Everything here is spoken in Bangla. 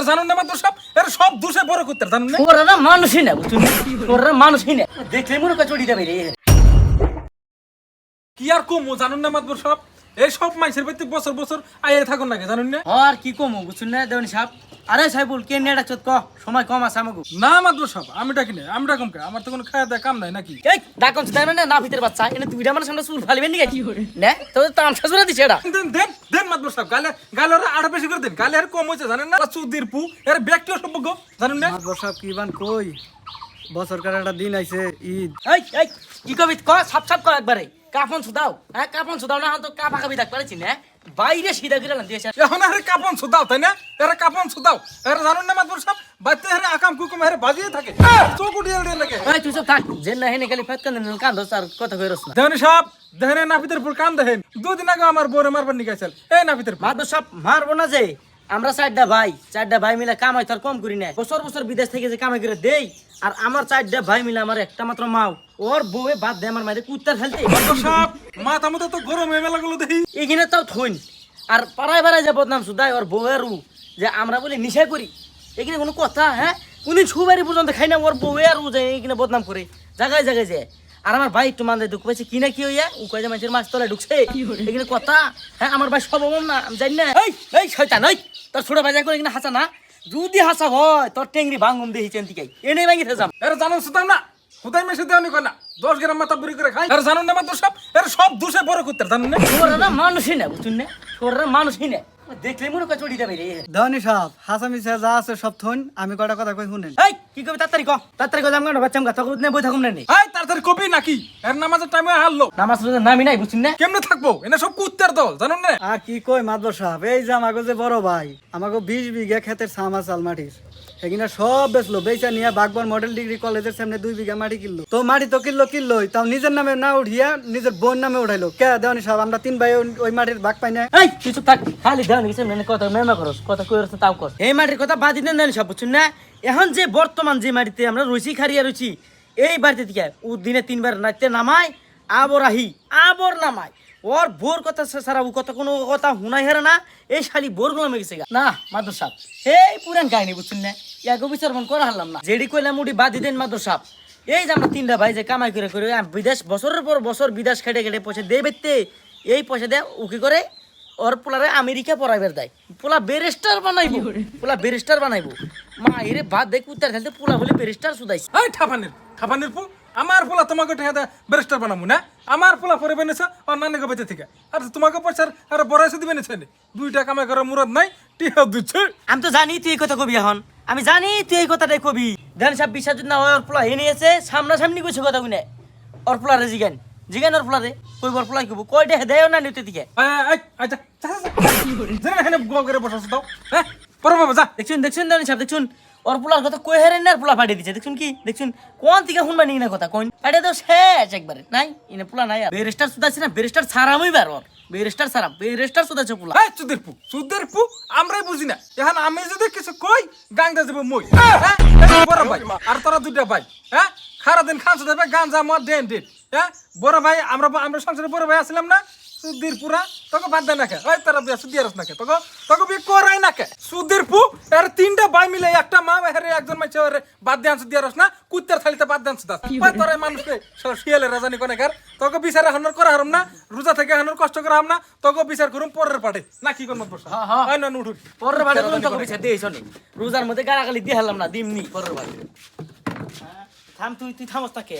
আর জানুন না মাত্র সব এর সব দোষে বড় করতে জানুন না ওরা না মানুষই না বুঝুন ওরা মানুষই না দেখলে মনে করে চড়ি যাবে রে কি আর কম জানুন না মাত্র সব এই সব মাইসের প্রতি বছর বছর আইয়ে থাকুন নাকি জানুন না আর কি কম বুঝুন না দেওয়ানি সাহেব আরে সাহেবুল কে নেড়া চত ক সময় কম আছে আমাকে না মাত্র সব আমি ডাকি না আমি ডাকুম কে আমার তো কোনো খাওয়া দাওয়া কাম নাই নাকি এই ডাকন দেন না ভিতর বাচ্চা এনে তুই আমার সামনে চুল ফালিবেন নাকি কি করে না তো তামসা জোড়া দিছে এটা দেন দেন দেন মাত্র সব গালে গালে ওরা আড়া বেশি করে দেন গালে আর কম হয়েছে জানেন না চুদির পু এর ব্যক্তিও সম্পর্ক জানেন না বসাব কি বান কই বছরকার একটা দিন আইছে ঈদ এই কি কবি ক সাপ সাপ ক একবারে কাপন সুদাও হ্যাঁ কাপন সুদাও না তো কাপা কাবি ডাক পারেছি না বাইরে সিধা করে লান দিয়েছে এখন আরে কাপন সুদাও তাই না এরা কাপন সুদাও এরা জানুন না মাত্র সব বাচ্চা হেরে আকাম কুকুম হেরে বাজিয়ে থাকে চোখ উঠিয়ে দিয়ে লাগে এই তুই সব থাক জেন না হেনে খালি ফাত কান কান দোস আর কথা কইরস না দেহনি সাহেব দেহনে নাপিতের পুর কান দেহেন দুদিন আগে আমার বউরে মারবার নিকাইছিল এই নাপিতের পুর মাদো সব মারবো না যে আমরা চারটা ভাই মিলে কামাই তোর কম করি না বছর বছর বিদেশ থেকে যে কামাই করে দেই আর আমার চারটা ভাই মিলে আমার একটা মাত্র মাও ওর বউয়ে বাদ দে আমার মাইরে কুত্তার ফেলতে মাত্র সব মাথা মতো তো গরম হয়ে মেলাগুলো দেখি এখানে তাও থইন আর পাড়ায় পাড়ায় যে বদনাম সুদাই ওর বউয়েরও যে আমরা বলে নিশা করি এখানে কোনো কথা হ্যাঁ কোনদিন সুবারি পর্যন্ত খাই না ওর বউয়েরও যে এখানে বদনাম করে জায়গায় জায়গায় যায় আর আমার ভাই একটু মানতে দুঃখ পাইছে কি না কি হইয়া ও কয়ে যে মানুষের মাছ তলায় ঢুকছে এখানে কথা হ্যাঁ আমার ভাই সব না আমি জানি না এই শয়তান ওই তোর ছোট ভাই করে এখানে হাসা না যদি হাসা হয় তোর টেংরি ভাঙুম দেখি চেন্তিকাই এনে ভাঙি যাম এরা জানুন সুতাম না হুদাই মেসে দেওয়ানি কয় না 10 গ্রাম মাথা বুড়ি করে খাই আর জানুন না মাত্র সব এরা সব দোষে বড় করতে জানুন না ওরা না মানুষই না বুঝুন না ওরা মানুষই না দেখলে মনে করে চড়ি যাবে রে ধনী সাহেব হাসামি সাহেব যা আছে সব থইন আমি কটা কথা কই শুনেন এই কি কবি তাড়াতাড়ি তাড়াতাড়ি কই জামগা বাচ্চাম কথা কই বই থাকুম না নি এই তাড়াতাড়ি কপি নাকি এর নামাজের টাইমে হারলো নামাজ রোজা নামি নাই বুঝছেন না কেমনে থাকবো এনে সব কুত্তার দল জানুন না আর কি কই মাদবর সাহেব এই যে আমাকে যে বড় ভাই আমাকে 20 বিঘা ক্ষেতের সামা চাল মাটির এখানে সব বেচলো বেচা নিয়ে বাগবর মডেল ডিগ্রি কলেজের সামনে 2 বিঘা মাটি কিনলো তো মাটি তো কিনলোই তাও নিজের নামে না উঠিয়া নিজের বোন নামে উঠাইলো কে দেওয়ানি সাহেব আমরা 3 ভাই ওই মাটির ভাগ পাই না এই তুই চুপ থাক খালি দেন কিছু মানে কথা মেমা করস কথা কইরছ তাও কর এই মাটির কথা বাদ দিন না সব বুঝছেন না এখন যে বর্তমান যে মাটিতে আমরা রুচি খারিয়া রুচি এই বাড়িতে থেকে ও দিনে 3 বার নাইতে নামায় আবর নামায় ওর বোর কথা সারা ও কথা কোনো কথা হুনাই হেরে না এই শালি বোর গুলো গেছে না মাদর সাহেব এই পুরান কাহিনী বুঝছেন না ইয়াগো বিচার মন করা হারলাম না যেডি কইলাম উডি বাদ দিতেন মাদর সাহেব এই যে আমরা 3টা ভাই যে কামাই করে বিদেশ বছরের পর বছর বিদেশ খেটে পয়সা দিয়ে বেতে এই পয়সা দিয়ে উকি করে ওর পোলারে আমেরিকা পড়াইবার দেয় পোলা ব্যারিস্টার বানাইবো মা এরে বাদ দেখ উত্তর খেলতে পোলা বলে ব্যারিস্টার সুদাইছে এই ঠাপানির পু আমার পোলা তোমাকে ঠেকা ব্যারিস্টার বানাবো না আমার পোলা পরে বেনেছে আর নানিকে বেঁচে থেকে আর তোমাকে পয়সার আর বড় এসে দিবে নিছে 2টা কামাই করার মুরাদ নাই টিহা দিচ্ছে আমি তো জানি তুই এই কথা কবি এখন আমি জানি তুই এই কথাটাই কবি দেন সব বিশ্বাস যদি না হয় ওর পোলা এনে এসে সামনাসামনি কইছে কথা কইনে ওর পোলারে জিগান ওর পোলারে কই বর পোলাই কইব কয়টা দেয় না নিতে দিকে আচ্ছা জানা হেনে গগরে বসাছ দাও হ্যাঁ পরে বাবা যা দেখছুন দেন সব দেখছুন ওর পোলার কথা কই হারেন না পোলা পাঠিয়ে দিছে দেখছুন কোন থেকে শুনবা নি না কথা কোন পাঠিয়ে দাও শেষ একবারে নাই ইনে পোলা নাই আর ব্যারিস্টার সুদাইছে না ব্যারিস্টার ছাড়ামই বার ওর ব্যারিস্টার সুদাইছে পোলা এই সুদের পু আমরাই বুঝি না এখন আমি যদি কিছু কই গাঙ্গা যাব মই বড় ভাই আর তোরা 2টা ভাই হ্যাঁ সারা দিন খান সুদের গাঞ্জা মদ ডেন হ্যাঁ বড় ভাই আমরা সংসারে বড় ভাই আসলাম না সুদের পুরা তোকে বাদ দেয় না কে ওই তোরা বিয়া সুদিয়ার না কে তোকে বিয়ে করাই না কে সুদের পু এর 3টা ভাই মিলে একটা মা হেরে একজন মাইছে ওরে বাদ দেন সুদিয়ার না কুত্তার থালিতে বাদ দেন সুদাস ওই তোরা মানুষকে শিয়ালে রাজানি কোনে কার তোকে বিচার হনর করা হারম না রোজা থেকে হনর কষ্ট করা হাম না তোকে বিচার করুম পরের পাটে না কি করব বসা হয় না নুঠুর পরের পাটে কোন তোকে বিচার দেইছ নি রোজার মধ্যে গালাগালি দিয়ে হারলাম না দিমনি পরের পাটে থাম তুই থামস তাকে